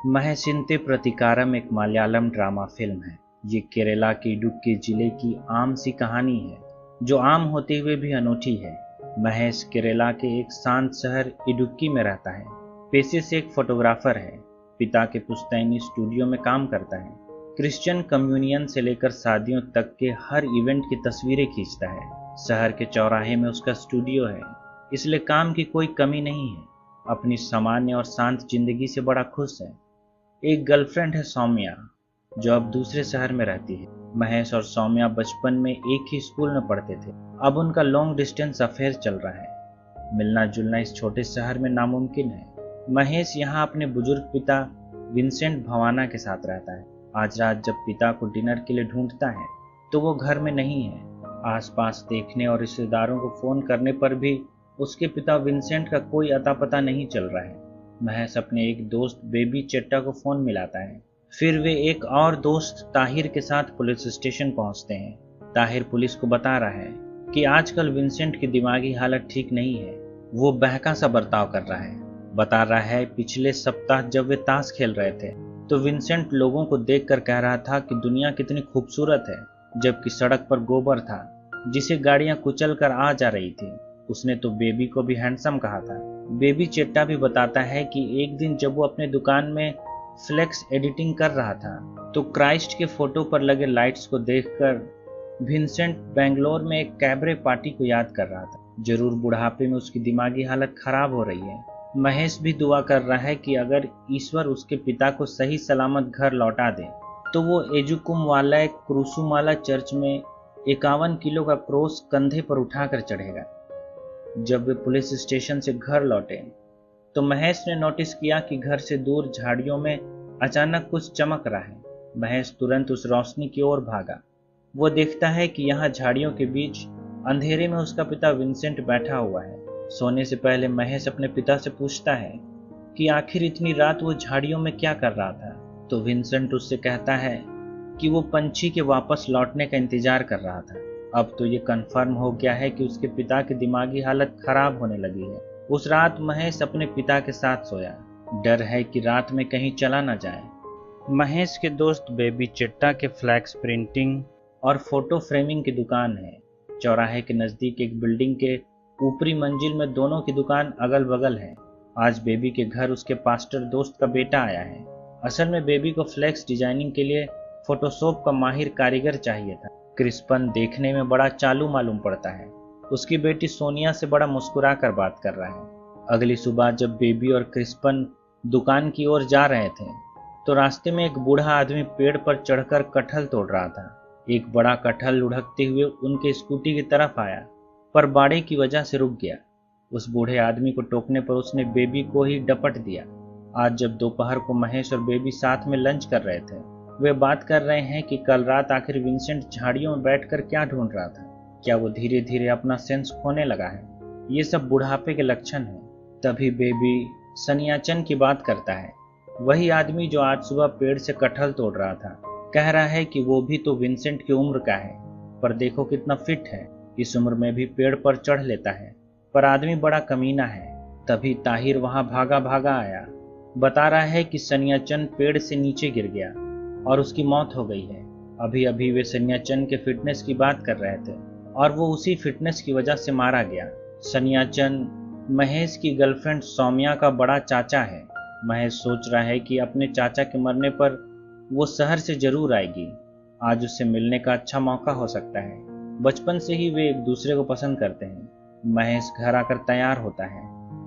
महसिन्ते प्रतिकारम एक Malayalam drama film है। ये केरला के इडुक्की जिले की आम सी कहानी है, जो आम होते हुए भी अनूठी है। महेश केरला के एक शांत शहर इडुक्की में रहता है। पेशे से एक फोटोग्राफर है। पिता के पुश्तैनी स्टूडियो में काम करता है। क्रिश्चियन कम्युनियन से लेकर शादियों तक के हर इवेंट की तस्वीरें खींचता है। शहर के चौराहे में उसका स्टूडियो है, इसलिए काम की कोई कमी नहीं है। अपनी सामान्य और शांत जिंदगी से बड़ा खुश है। एक गर्लफ्रेंड है सौम्या, जो अब दूसरे शहर में रहती है। महेश और सौम्या बचपन में एक ही स्कूल में पढ़ते थे। अब उनका लॉन्ग डिस्टेंस अफेयर चल रहा है। मिलना जुलना इस छोटे शहर में नामुमकिन है। महेश यहाँ अपने बुजुर्ग पिता विंसेंट भवाना के साथ रहता है। आज रात जब पिता को डिनर के लिए ढूंढता है तो वो घर में नहीं है। आसपास देखने और रिश्तेदारों को फोन करने पर भी उसके पिता विंसेंट का कोई अता पता नहीं चल रहा है। महेश अपने एक दोस्त बेबी चेट्टा को फोन मिलाता है। फिर वे एक और दोस्त ताहिर के साथ पुलिस स्टेशन पहुंचते हैं। ताहिर पुलिस को बता रहा है कि आजकल विंसेंट की दिमागी हालत ठीक नहीं है। वो बहका सा बर्ताव कर रहा है। बता रहा है पिछले सप्ताह जब वे ताश खेल रहे थे तो विंसेंट लोगों को देखकर कह रहा था कि दुनिया कितनी खूबसूरत है, जबकि सड़क पर गोबर था जिसे गाड़ियां कुचल कर आ जा रही थी। उसने तो बेबी को भी हैंडसम कहा था। बेबी चेट्टा भी बताता है कि एक दिन जब वो अपने दुकान में फ्लेक्स एडिटिंग कर रहा था तो क्राइस्ट के फोटो पर लगे लाइट्स को देखकर विंसेंट बेंगलोर में एक कैबरे पार्टी को याद कर रहा था। जरूर बुढ़ापे में उसकी दिमागी हालत खराब हो रही है। महेश भी दुआ कर रहा है कि अगर ईश्वर उसके पिता को सही सलामत घर लौटा दे तो वो एजुकुम वाला क्रूसुमाला चर्च में 51 किलो का क्रॉस कंधे पर उठाकर चढ़ेगा। जब वे पुलिस स्टेशन से घर लौटे तो महेश ने नोटिस किया कि घर से दूर झाड़ियों में अचानक कुछ चमक रहा है। महेश तुरंत उस रोशनी की ओर भागा। वो देखता है कि यहाँ झाड़ियों के बीच अंधेरे में उसका पिता विंसेंट बैठा हुआ है। सोने से पहले महेश अपने पिता से पूछता है कि आखिर इतनी रात वो झाड़ियों में क्या कर रहा था। तो विंसेंट उससे कहता है कि वो पंछी के वापस लौटने का इंतजार कर रहा था। अब तो ये कंफर्म हो गया है कि उसके पिता की दिमागी हालत खराब होने लगी है। उस रात महेश अपने पिता के साथ सोया। डर है कि रात में कहीं चला न जाए। महेश के दोस्त बेबी चेट्टा के फ्लैक्स प्रिंटिंग और फोटो फ्रेमिंग की दुकान है। चौराहे के नजदीक एक बिल्डिंग के ऊपरी मंजिल में दोनों की दुकान अगल बगल है। आज बेबी के घर उसके पास्टर दोस्त का बेटा आया है। असल में बेबी को फ्लैक्स डिजाइनिंग के लिए फोटोशॉप का माहिर कारीगर चाहिए था। क्रिस्पन देखने में बड़ा चालू मालूम पड़ता है। उसकी बेटी सोनिया से बड़ा मुस्कुरा कर बात कर रहा है। अगली सुबह जब बेबी और क्रिस्पन दुकान की ओर जा रहे थे तो रास्ते में एक बूढ़ा आदमी पेड़ पर चढ़कर कटहल तोड़ रहा था। एक बड़ा कटहल लुढ़कते हुए उनके स्कूटी की तरफ आया, पर बाड़े की वजह से रुक गया। उस बूढ़े आदमी को टोकने पर उसने बेबी को ही डपट दिया। आज जब दोपहर को महेश और बेबी साथ में लंच कर रहे थे, वे बात कर रहे हैं कि कल रात आखिर विंसेंट झाड़ियों में बैठकर क्या ढूंढ रहा था। क्या वो धीरे धीरे अपना सेंस खोने लगा है? ये सब बुढ़ापे के लक्षण हैं। तभी बेबी सनियाचन की बात करता है। वही आदमी जो आज सुबह पेड़ से कटहल तोड़ रहा था। कह रहा है कि वो भी तो विंसेंट की उम्र का है, पर देखो कितना फिट है। इस उम्र में भी पेड़ पर चढ़ लेता है, पर आदमी बड़ा कमीना है। तभी ताहिर वहां भागा भागा आया। बता रहा है कि सनियाचन पेड़ से नीचे गिर गया और उसकी मौत हो गई है। अभी अभी वे सनियाचन के फिटनेस की बात कर रहे थे और वो उसी फिटनेस की वजह से मारा गया। सनियाचन महेश की गर्लफ्रेंड सौम्या का बड़ा चाचा है। महेश सोच रहा है कि अपने चाचा के मरने पर वो शहर से जरूर आएगी। आज उससे मिलने का अच्छा मौका हो सकता है। बचपन से ही वे एक दूसरे को पसंद करते हैं। महेश घर आकर तैयार होता है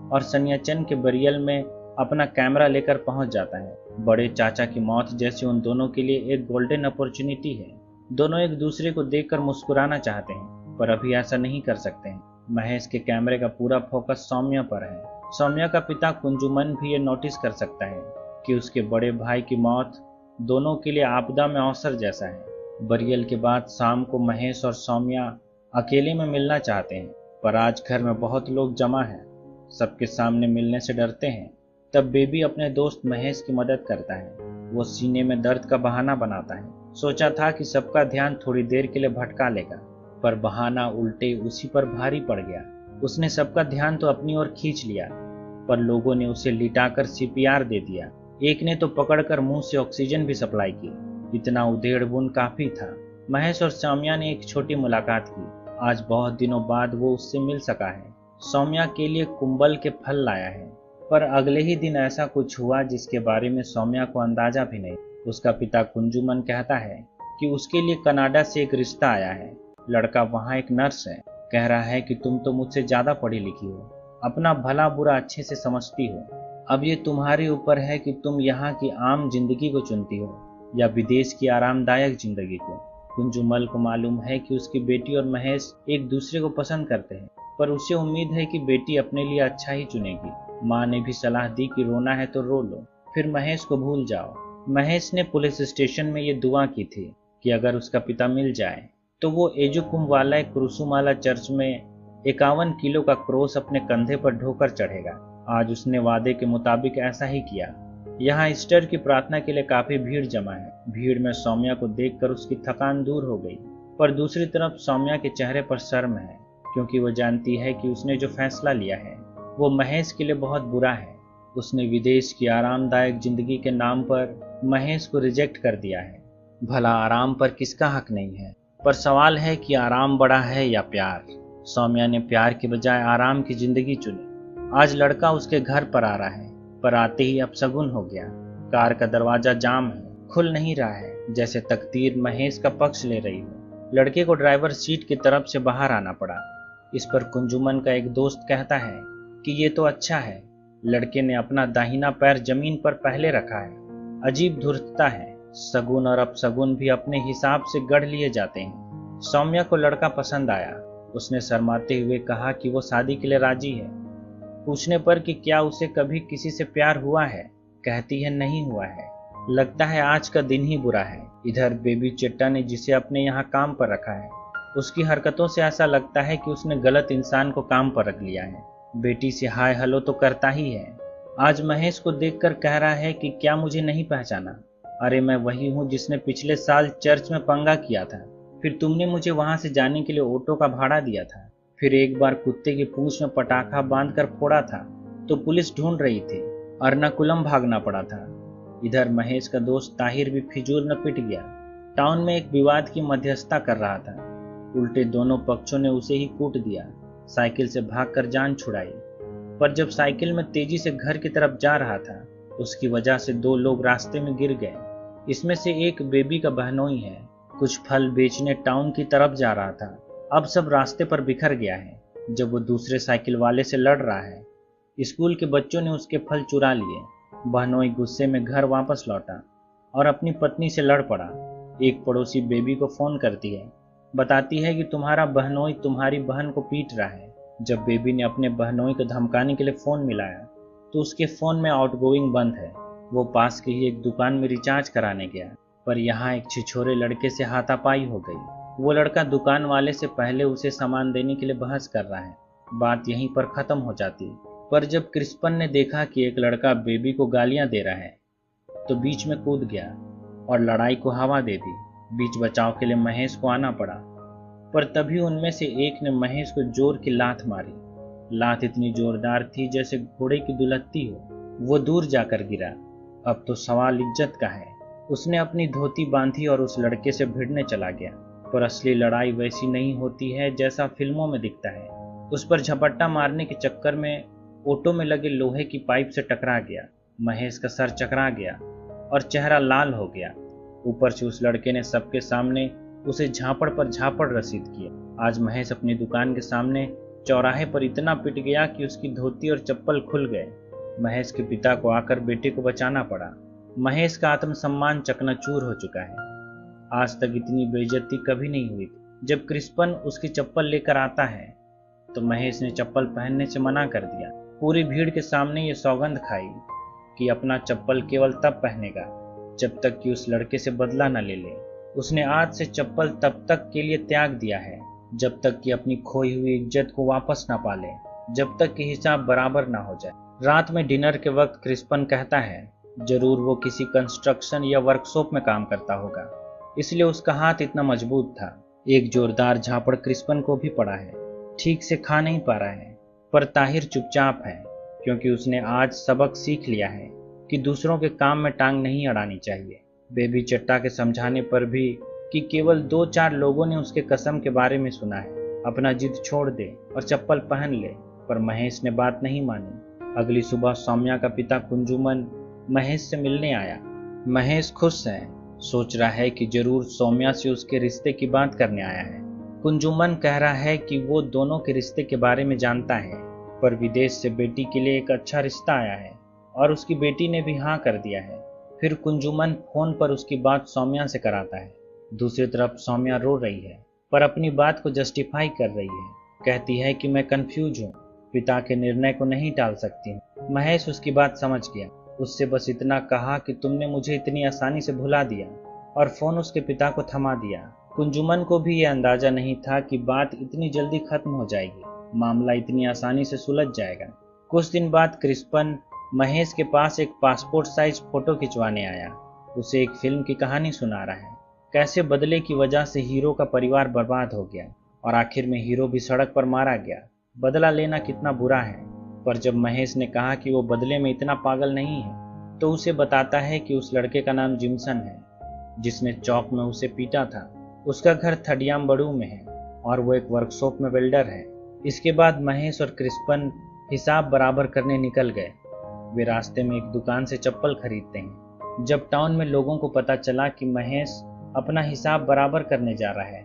और सनियाचन के बरियल में अपना कैमरा लेकर पहुंच जाता है। बड़े चाचा की मौत जैसी उन दोनों के लिए एक गोल्डन अपॉर्चुनिटी है। दोनों एक दूसरे को देखकर मुस्कुराना चाहते हैं, पर अभी ऐसा नहीं कर सकते हैं। महेश के कैमरे का पूरा फोकस सौम्या पर है। सौम्या का पिता कुंजुमन भी ये नोटिस कर सकता है कि उसके बड़े भाई की मौत दोनों के लिए आपदा में अवसर जैसा है। बरियल के बाद शाम को महेश और सौम्या अकेले में मिलना चाहते हैं, पर आज घर में बहुत लोग जमा हैं। सबके सामने मिलने से डरते हैं। तब बेबी अपने दोस्त महेश की मदद करता है। वो सीने में दर्द का बहाना बनाता है। सोचा था कि सबका ध्यान थोड़ी देर के लिए भटका लेगा, पर बहाना उल्टे उसी पर भारी पड़ गया। उसने सबका ध्यान तो अपनी ओर खींच लिया, पर लोगों ने उसे लिटाकर सीपीआर दे दिया। एक ने तो पकड़कर मुंह से ऑक्सीजन भी सप्लाई की। इतना उधेड़-बुन काफी था। महेश और सौम्या ने एक छोटी मुलाकात की। आज बहुत दिनों बाद वो उससे मिल सका है। सौम्या के लिए कुंबल के फल लाया है। पर अगले ही दिन ऐसा कुछ हुआ जिसके बारे में सौम्या को अंदाजा भी नहीं। उसका पिता कुंजुमन कहता है कि उसके लिए कनाडा से एक रिश्ता आया है। लड़का वहाँ एक नर्स है। कह रहा है कि तुम तो मुझसे ज्यादा पढ़ी लिखी हो, अपना भला बुरा अच्छे से समझती हो। अब ये तुम्हारे ऊपर है कि तुम यहाँ की आम जिंदगी को चुनती हो या विदेश की आरामदायक जिंदगी को। कुंजुमल को मालूम है कि उसकी बेटी और महेश एक दूसरे को पसंद करते हैं, पर उसे उम्मीद है कि बेटी अपने लिए अच्छा ही चुनेगी। माँ ने भी सलाह दी कि रोना है तो रो लो, फिर महेश को भूल जाओ। महेश ने पुलिस स्टेशन में ये दुआ की थी कि अगर उसका पिता मिल जाए तो वो एजुकुमवाला कुरुसुमाला चर्च में 51 किलो का क्रॉस अपने कंधे पर ढोकर चढ़ेगा। आज उसने वादे के मुताबिक ऐसा ही किया। यहाँ ईस्टर की प्रार्थना के लिए काफी भीड़ जमा है। भीड़ में सौम्या को देखकर उसकी थकान दूर हो गई, पर दूसरी तरफ सौम्या के चेहरे पर शर्म है, क्योंकि वो जानती है कि उसने जो फैसला लिया है वो महेश के लिए बहुत बुरा है। उसने विदेश की आरामदायक जिंदगी के नाम पर महेश को रिजेक्ट कर दिया है। भला आराम पर किसका हक नहीं है, पर सवाल है कि आराम बड़ा है या प्यार। सौम्या ने प्यार के बजाय आराम की जिंदगी चुनी। आज लड़का उसके घर पर आ रहा है, पर आते ही अपशगुन हो गया। कार का दरवाजा जाम है, खुल नहीं रहा है, जैसे तकदीर महेश का पक्ष ले रही हो। लड़के को ड्राइवर सीट की तरफ से बाहर आना पड़ा। इस पर कुंजुमन का एक दोस्त कहता है कि ये तो अच्छा है। लड़के ने अपना दाहिना पैर जमीन पर पहले रखा है। अजीब धूर्तता है। सगुन और अपशगुन भी अपने हिसाब से गढ़ लिए जाते हैं। सौम्या को लड़का पसंद आया। उसने शर्माते हुए कहा कि वो शादी के लिए राजी है। पूछने पर कि क्या उसे कभी किसी से प्यार हुआ है, कहती है नहीं हुआ है। लगता है आज का दिन ही बुरा है। इधर बेबी चेट्टा ने जिसे अपने यहाँ काम पर रखा है, उसकी हरकतों से ऐसा लगता है कि उसने गलत इंसान को काम पर रख लिया है। बेटी से हाय हेलो तो करता ही है। आज महेश को देखकर कह रहा है कि क्या मुझे नहीं पहचाना? अरे मैं वही हूँ जिसने पिछले साल चर्च में पंगा किया था। फिर तुमने मुझे वहां से जाने के लिए ऑटो का भाड़ा दिया था। फिर एक बार कुत्ते की पूंछ में पटाखा बांधकर फोड़ा था तो पुलिस ढूंढ रही थी। अर्नाकुलम भागना पड़ा था। इधर महेश का दोस्त ताहिर भी फिजूल में पिट गया। टाउन में एक विवाद की मध्यस्थता कर रहा था। उल्टे दोनों पक्षों ने उसे ही कूट दिया। साइकिल से भागकर जान छुड़ाई, पर जब साइकिल में तेजी से घर की तरफ जा रहा था उसकी वजह से 2 लोग रास्ते में गिर गए। इसमें से एक बेबी का बहनोई है। कुछ फल बेचने टाउन की तरफ जा रहा था। अब सब रास्ते पर बिखर गया है। जब वो दूसरे साइकिल वाले से लड़ रहा है, स्कूल के बच्चों ने उसके फल चुरा लिए। बहनोई गुस्से में घर वापस लौटा और अपनी पत्नी से लड़ पड़ा। एक पड़ोसी बेबी को फोन करती है, बताती है कि तुम्हारा बहनोई तुम्हारी बहन को पीट रहा है। जब बेबी ने अपने बहनोई को धमकाने के लिए फोन मिलाया तो उसके फोन में आउटगोइंग बंद है। वो पास की ही एक दुकान में रिचार्ज कराने गया, पर यहाँ एक छिछोरे लड़के से हाथापाई हो गई। वो लड़का दुकान वाले से पहले उसे सामान देने के लिए बहस कर रहा है। बात यहीं पर खत्म हो जाती, पर जब क्रिस्पन ने देखा कि एक लड़का बेबी को गालियां दे रहा है तो बीच में कूद गया और लड़ाई को हवा दे दी। बीच बचाव के लिए महेश को आना पड़ा, पर तभी उनमें से एक ने महेश को जोर की लात मारी। लात इतनी जोरदार थी जैसे घोड़े की दुलत्ती हो। वो दूर जाकर गिरा। अब तो सवाल इज्जत का है। उसने अपनी धोती बांधी और उस लड़के से भिड़ने चला गया, पर असली लड़ाई वैसी नहीं होती है जैसा फिल्मों में दिखता है। उस पर झपट्टा मारने के चक्कर में ऑटो में लगे लोहे की पाइप से टकरा गया। महेश का सर चकरा गया और चेहरा लाल हो गया। ऊपर से उस लड़के ने सबके सामने उसे झापड़ पर झापड़ रसीद किया। आज महेश अपनी दुकान के सामने चौराहे पर इतना पिट गया कि उसकी धोती और चप्पल खुल गए। महेश के पिता को आकर बेटे को बचाना पड़ा। महेश का आत्मसम्मान चकनाचूर हो चुका है। आज तक इतनी बेइज्जती कभी नहीं हुई थी। जब क्रिस्पन उसकी चप्पल लेकर आता है तो महेश ने चप्पल पहनने से मना कर दिया। पूरी भीड़ के सामने ये सौगंध खाई कि अपना चप्पल केवल तब पहनेगा जब तक कि उस लड़के से बदला न ले ले। उसने आज से चप्पल तब तक के लिए त्याग दिया है जब तक कि अपनी खोई हुई इज्जत को वापस ना पाले, जब तक कि हिसाब बराबर ना हो जाए। रात में डिनर के वक्त क्रिस्पन कहता है जरूर वो किसी कंस्ट्रक्शन या वर्कशॉप में काम करता होगा, इसलिए उसका हाथ इतना मजबूत था। एक जोरदार झापड़ क्रिस्पन को भी पड़ा है। ठीक से खा नहीं पा रहा है, पर ताहिर चुपचाप है क्योंकि उसने आज सबक सीख लिया है कि दूसरों के काम में टांग नहीं अड़ानी चाहिए। बेबी चट्टा के समझाने पर भी कि केवल 2-4 लोगों ने उसके कसम के बारे में सुना है, अपना जिद छोड़ दे और चप्पल पहन ले, पर महेश ने बात नहीं मानी। अगली सुबह सौम्या का पिता कुंजुमन महेश से मिलने आया। महेश खुश है, सोच रहा है कि जरूर सौम्या से उसके रिश्ते की बात करने आया है। कुंजुमन कह रहा है कि वो दोनों के रिश्ते के बारे में जानता है, पर विदेश से बेटी के लिए एक अच्छा रिश्ता आया है और उसकी बेटी ने भी हाँ कर दिया है। फिर कुंजुमन फोन पर उसकी बात सौम्या से कराता है। दूसरी तरफ सौम्या रो रही है, पर अपनी बात को जस्टिफाई कर रही है। कहती है कि मैं कंफ्यूज हूँ, पिता के निर्णय को नहीं टाल सकती हूँ। महेश उसकी बात समझ गया। उससे बस इतना कहा कि तुमने मुझे इतनी आसानी से भुला दिया, और फोन उसके पिता को थमा दिया। कुंजुमन को भी यह अंदाजा नहीं था कि बात इतनी जल्दी खत्म हो जाएगी, मामला इतनी आसानी से सुलझ जाएगा। कुछ दिन बाद क्रिस्पन महेश के पास एक पासपोर्ट साइज फोटो खिंचवाने आया। उसे एक फिल्म की कहानी सुना रहा है, कैसे बदले की वजह से हीरो का परिवार बर्बाद हो गया और आखिर में हीरो भी सड़क पर मारा गया। बदला लेना कितना बुरा है। पर जब महेश ने कहा कि वो बदले में इतना पागल नहीं है, तो उसे बताता है कि उस लड़के का नाम जिम्सन है, जिसने चौक में उसे पीटा था। उसका घर थडियामबड़ू में है और वो एक वर्कशॉप में वेल्डर है। इसके बाद महेश और क्रिस्पन हिसाब बराबर करने निकल गए। वे रास्ते में एक दुकान से चप्पल खरीदते हैं। जब टाउन में लोगों को पता चला कि महेश अपना हिसाब बराबर करने जा रहा है,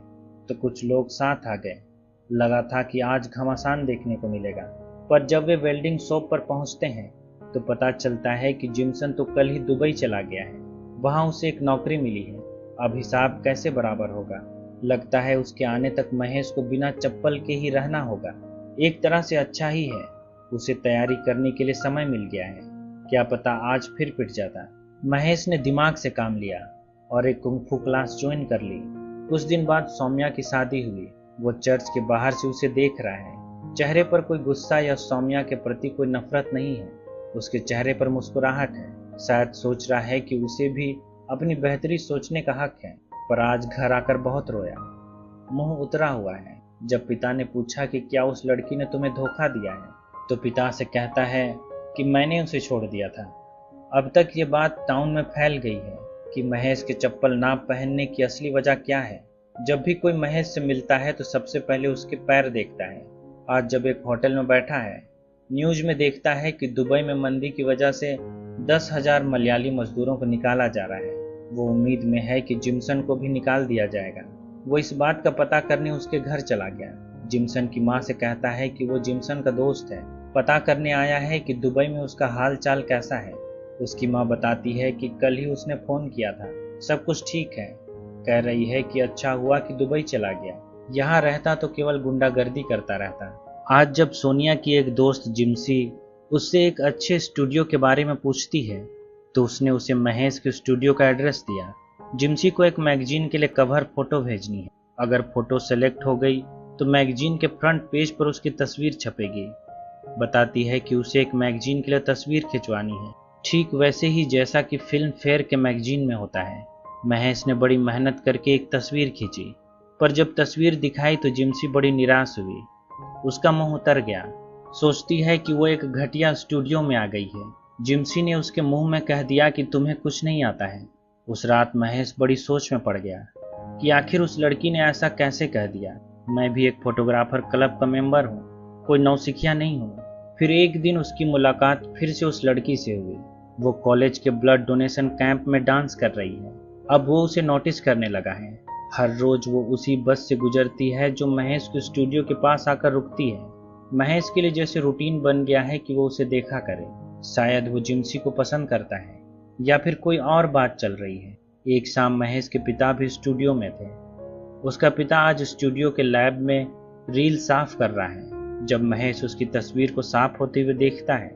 तो कुछ लोग साथ आ गए। लगा था कि आज घमासान देखने को मिलेगा, पर जब वे वेल्डिंग शॉप पर पहुंचते हैं तो पता चलता है कि जिम्सन तो कल ही दुबई चला गया है। वहां उसे एक नौकरी मिली है। अब हिसाब कैसे बराबर होगा? लगता है उसके आने तक महेश को बिना चप्पल के ही रहना होगा। एक तरह से अच्छा ही है, उसे तैयारी करने के लिए समय मिल गया है। क्या पता आज फिर पिट जाता। महेश ने दिमाग से काम लिया और एक कुंग-फू क्लास ज्वाइन कर ली। कुछ दिन बाद सौम्या की शादी हुई। वो चर्च के बाहर से उसे देख रहा है। चेहरे पर कोई गुस्सा या सौम्या के प्रति कोई नफरत नहीं है। उसके चेहरे पर मुस्कुराहट है। शायद सोच रहा है कि उसे भी अपनी बेहतरी सोचने का हक है। पर आज घर आकर बहुत रोया, मुंह उतरा हुआ है। जब पिता ने पूछा कि क्या उस लड़की ने तुम्हें धोखा दिया है, तो पिता से कहता है कि मैंने उसे छोड़ दिया था। अब तक ये बात टाउन में फैल गई है कि महेश के चप्पल ना पहनने की असली वजह क्या है। जब भी कोई महेश से मिलता है तो सबसे पहले उसके पैर देखता है। आज जब एक होटल में बैठा है, न्यूज में देखता है कि दुबई में मंदी की वजह से 10,000 मलयाली मजदूरों को निकाला जा रहा है। वो उम्मीद में है कि जिम्सन को भी निकाल दिया जाएगा। वो इस बात का पता करने उसके घर चला गया। जिम्सन की माँ से कहता है कि वो जिम्सन का दोस्त है, पता करने आया है कि दुबई में उसका हाल चाल कैसा है। उसकी माँ बताती है कि कल ही उसने फोन किया था, सब कुछ ठीक है। कह रही है कि अच्छा हुआ कि दुबई चला गया, यहाँ रहता तो केवल गुंडागर्दी करता रहता। आज जब सोनिया की एक दोस्त जिम्सी उससे एक अच्छे स्टूडियो के बारे में पूछती है, तो उसने उसे महेश के स्टूडियो का एड्रेस दिया। जिम्सी को एक मैगजीन के लिए कवर फोटो भेजनी है। अगर फोटो सेलेक्ट हो गई तो मैगजीन के फ्रंट पेज पर उसकी तस्वीर छपेगी। बताती है कि उसे एक मैगजीन के लिए तस्वीर खिंचवानी है, ठीक वैसे ही जैसा कि फिल्म फेयर के मैगजीन में होता है। महेश ने बड़ी मेहनत करके एक तस्वीर खींची, पर जब तस्वीर दिखाई तो जिम्सी बड़ी निराश हुई। उसका मुंह उतर गया। सोचती है कि वो एक घटिया स्टूडियो में आ गई है। जिम्सी ने उसके मुंह में कह दिया कि तुम्हें कुछ नहीं आता है। उस रात महेश बड़ी सोच में पड़ गया कि आखिर उस लड़की ने ऐसा कैसे कह दिया। मैं भी एक फोटोग्राफर क्लब का मेंबर हूँ, कोई नौसिखिया नहीं हूँ। फिर एक दिन उसकी मुलाकात फिर से उस लड़की से हुई। वो कॉलेज के ब्लड डोनेशन कैंप में डांस कर रही है। अब वो उसे नोटिस करने लगा है। हर रोज वो उसी बस से गुजरती है जो महेश के स्टूडियो के पास आकर रुकती है। महेश के लिए जैसे रूटीन बन गया है कि वो उसे देखा करे। शायद वो जिम्सी को पसंद करता है या फिर कोई और बात चल रही है। एक शाम महेश के पिता भी स्टूडियो में थे। उसका पिता आज स्टूडियो के लैब में रील साफ कर रहा है। जब महेश उसकी तस्वीर को साफ होते हुए देखता है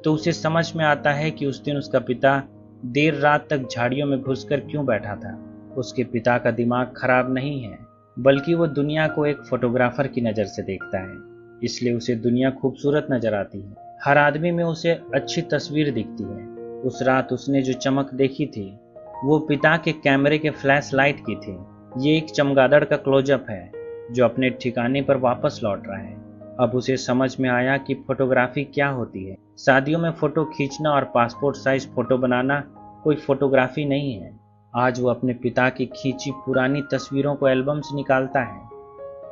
तो उसे समझ में आता है कि उस दिन उसका पिता देर रात तक झाड़ियों में घुसकर क्यों बैठा था। उसके पिता का दिमाग खराब नहीं है, बल्कि वो दुनिया को एक फोटोग्राफर की नज़र से देखता है, इसलिए उसे दुनिया खूबसूरत नजर आती है। हर आदमी में उसे अच्छी तस्वीर दिखती है। उस रात उसने जो चमक देखी थी वो पिता के कैमरे के फ्लैश लाइट की थी। ये एक चमगादड़ का क्लोजअप है जो अपने ठिकाने पर वापस लौट रहा है। अब उसे समझ में आया कि फोटोग्राफी क्या होती है। शादियों में फोटो खींचना और पासपोर्ट साइज फोटो बनाना कोई फोटोग्राफी नहीं है। आज वो अपने पिता की खींची पुरानी तस्वीरों को एल्बम से निकालता है।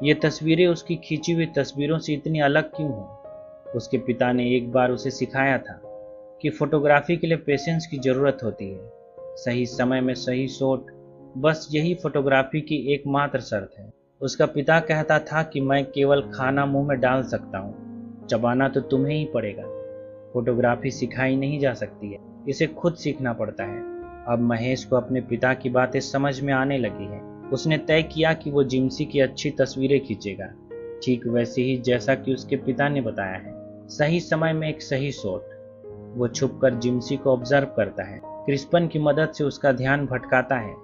ये तस्वीरें उसकी खींची हुई तस्वीरों से इतनी अलग क्यों हैं? उसके पिता ने एक बार उसे सिखाया था कि फोटोग्राफी के लिए पेशेंस की जरूरत होती है, सही समय में सही शॉट, बस यही फोटोग्राफी की एकमात्र शर्त है। उसका पिता कहता था कि मैं केवल खाना मुंह में डाल सकता हूँ, चबाना तो तुम्हें ही पड़ेगा। फोटोग्राफी सिखाई नहीं जा सकती है, इसे खुद सीखना पड़ता है। अब महेश को अपने पिता की बातें समझ में आने लगी है। उसने तय किया कि वो जिम्सी की अच्छी तस्वीरें खींचेगा, ठीक वैसे ही जैसा कि उसके पिता ने बताया है, सही समय में एक सही शॉट। वो छुपकर जिम्सी को ऑब्जर्व करता है, क्रिस्पन की मदद से उसका ध्यान भटकाता है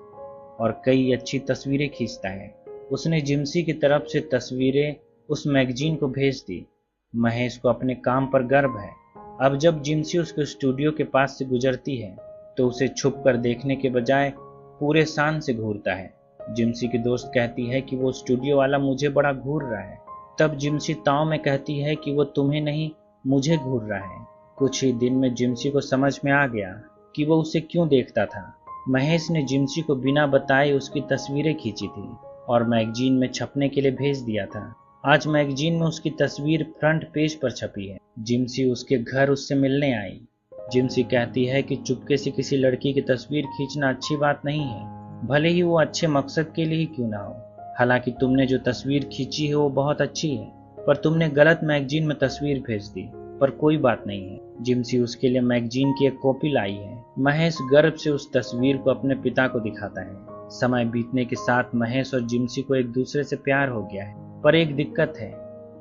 और कई अच्छी तस्वीरें खींचता है। उसने जिम्सी की तरफ से तस्वीरें उस मैगजीन को भेज दी। महेश को अपने काम पर गर्व है। अब जब जिम्सी उसके स्टूडियो के पास से गुजरती है तो उसे छुप कर देखने के बजाय पूरे शान से घूरता है। जिम्सी की दोस्त कहती है कि वो स्टूडियो वाला मुझे बड़ा घूर रहा है। तब जिम्सी ताव में कहती है कि वो तुम्हें नहीं, मुझे घूर रहा है। कुछ ही दिन में जिम्सी को समझ में आ गया कि वो उसे क्यों देखता था। महेश ने जिम्सी को बिना बताए उसकी तस्वीरें खींची थी और मैगजीन में छपने के लिए भेज दिया था। आज मैगजीन में उसकी तस्वीर फ्रंट पेज पर छपी है। जिम्सी उसके घर उससे मिलने आई। जिम्सी कहती है कि चुपके से किसी लड़की की तस्वीर खींचना अच्छी बात नहीं है, भले ही वो अच्छे मकसद के लिए ही क्यों ना हो। हालांकि तुमने जो तस्वीर खींची है वो बहुत अच्छी है, पर तुमने गलत मैगजीन में तस्वीर भेज दी। पर कोई बात नहीं है। जिम्सी उसके लिए मैगजीन की एक कॉपी लाई है। महेश गर्व से उस तस्वीर को अपने पिता को दिखाता है। समय बीतने के साथ महेश और जिम्सी को एक दूसरे से प्यार हो गया है, पर एक दिक्कत है।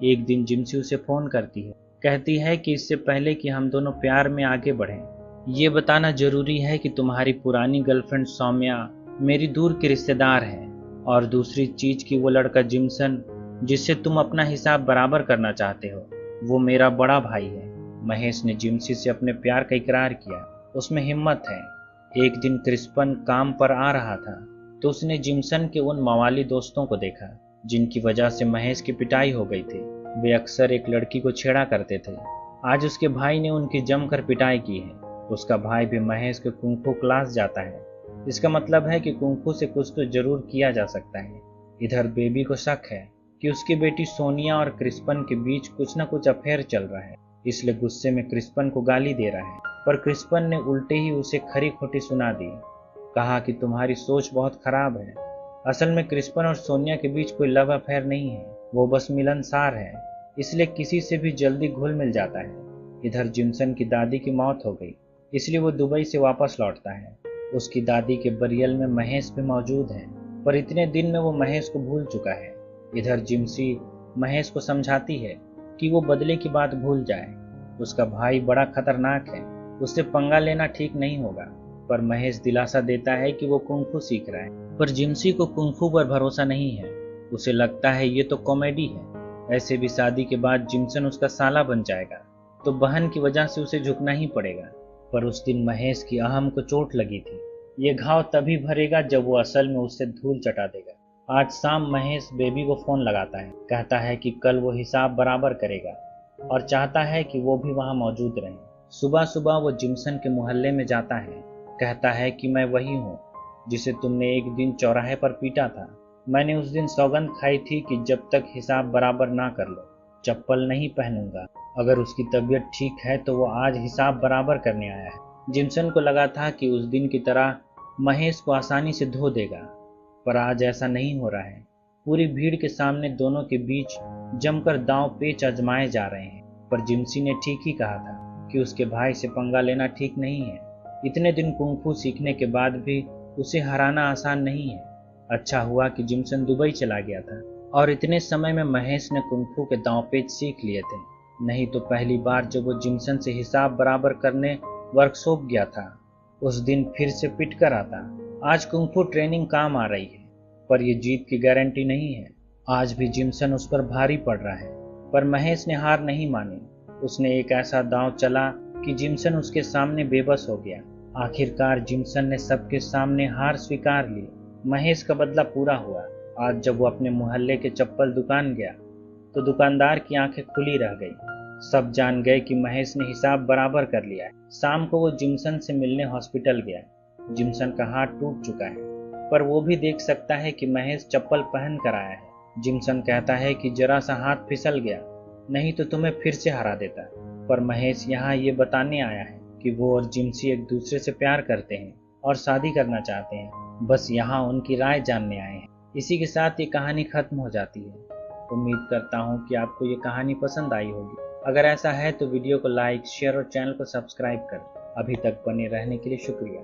एक दिन जिम्सी उसे फोन करती है, कहती है कि इससे पहले कि हम दोनों प्यार में आगे बढ़ें, ये बताना जरूरी है कि तुम्हारी पुरानी गर्लफ्रेंड सौम्या मेरी दूर की रिश्तेदार है, और दूसरी चीज कि वो लड़का जिम्सन जिससे तुम अपना हिसाब बराबर करना चाहते हो, वो मेरा बड़ा भाई है। महेश ने जिम्सी से अपने प्यार का इकरार किया। उसमें हिम्मत है। एक दिन क्रिस्पन काम पर आ रहा था तो उसने जिम्सन के उन मवाली दोस्तों को देखा जिनकी वजह से महेश की पिटाई हो गई थी। वे अक्सर एक लड़की को छेड़ा करते थे। आज उसके भाई ने उनकी जमकर पिटाई की है। उसका भाई भी महेश के कुंफू क्लास जाता है। इसका मतलब है कि कुंफू से कुछ तो जरूर किया जा सकता है। इधर बेबी को शक है कि उसकी बेटी सोनिया और क्रिस्पन के बीच कुछ न कुछ अफेयर चल रहा है, इसलिए गुस्से में क्रिस्पन को गाली दे रहा है। पर क्रिस्पन ने उल्टे ही उसे खरी खोटी सुना दी। कहा कि तुम्हारी सोच बहुत खराब है। असल में क्रिस्पन और सोनिया के बीच कोई लव अफेयर नहीं है, वो बस मिलनसार है, इसलिए किसी से भी जल्दी घुल मिल जाता है। इधर जिम्सन की दादी की मौत हो गई, इसलिए वो दुबई से वापस लौटता है। उसकी दादी के बरियल में महेश भी मौजूद है, पर इतने दिन में वो महेश को भूल चुका है। इधर जिम्सी महेश को समझाती है कि वो बदले की बात भूल जाए। उसका भाई बड़ा खतरनाक है, उससे पंगा लेना ठीक नहीं होगा। पर महेश दिलासा देता है कि वो कुंफू सीख रहा है। पर जिम्सी को कुंफू पर भरोसा नहीं है। उसे लगता है ये तो कॉमेडी है। ऐसे भी शादी के बाद जिम्सन उसका साला बन जाएगा, तो बहन की वजह से उसे झुकना ही पड़ेगा। पर उस दिन महेश की अहम को चोट लगी थी। ये घाव तभी भरेगा जब वो असल में उससे धूल चटा देगा। आज शाम महेश बेबी को फोन लगाता है, कहता है कि कल वो हिसाब बराबर करेगा और चाहता है कि वो भी वहां मौजूद रहे। सुबह सुबह वो जिम्सन के मोहल्ले में जाता है, कहता है कि मैं वही हूँ जिसे तुमने एक दिन चौराहे पर पीटा था। मैंने उस दिन सौगंध खाई थी कि जब तक हिसाब बराबर ना कर लो चप्पल नहीं पहनूंगा। अगर उसकी तबीयत ठीक है तो वो आज हिसाब बराबर करने आया है। जिम्सन को लगा था कि उस दिन की तरह महेश को आसानी से धो देगा, पर आज ऐसा नहीं हो रहा है। पूरी भीड़ के सामने दोनों के बीच जमकर दांव पेच आजमाए जा रहे हैं। पर जिम्सी ने ठीक ही कहा था कि उसके भाई से पंगा लेना ठीक नहीं है। इतने दिन कुंफू सीखने के बाद भी उसे हराना आसान नहीं है। अच्छा हुआ कि जिम्सन दुबई चला गया था और इतने समय में महेश ने कुंफू के दांव पेच सीख लिए थे। नहीं तो पहली बार जब वो जिम्सन से हिसाब बराबर करने वर्कशॉप गया था, उस दिन फिर से पिट कर आता। आज कुंफू ट्रेनिंग काम आ रही है, पर यह जीत की गारंटी नहीं है। आज भी जिम्सन उस पर भारी पड़ रहा है, पर महेश ने हार नहीं मानी। उसने एक ऐसा दांव चला कि जिम्सन उसके सामने बेबस हो गया। आखिरकार जिम्सन ने सबके सामने हार स्वीकार ली। महेश का बदला पूरा हुआ। आज जब वो अपने मोहल्ले के चप्पल दुकान गया तो दुकानदार की आंखें खुली रह गई। सब जान गए कि महेश ने हिसाब बराबर कर लिया है। शाम को वो जिमसन से मिलने हॉस्पिटल गया। जिमसन का हाथ टूट चुका है, पर वो भी देख सकता है कि महेश चप्पल पहन कर आया है। जिमसन कहता है कि जरा सा हाथ फिसल गया, नहीं तो तुम्हें फिर से हरा देता। पर महेश यहाँ ये बताने आया है कि वो और जिमसी एक दूसरे से प्यार करते हैं और शादी करना चाहते हैं। बस यहाँ उनकी राय जानने आए हैं। इसी के साथ ये कहानी खत्म हो जाती है। उम्मीद करता हूँ कि आपको ये कहानी पसंद आई होगी। अगर ऐसा है तो वीडियो को लाइक, शेयर और चैनल को सब्सक्राइब करें। अभी तक बने रहने के लिए शुक्रिया।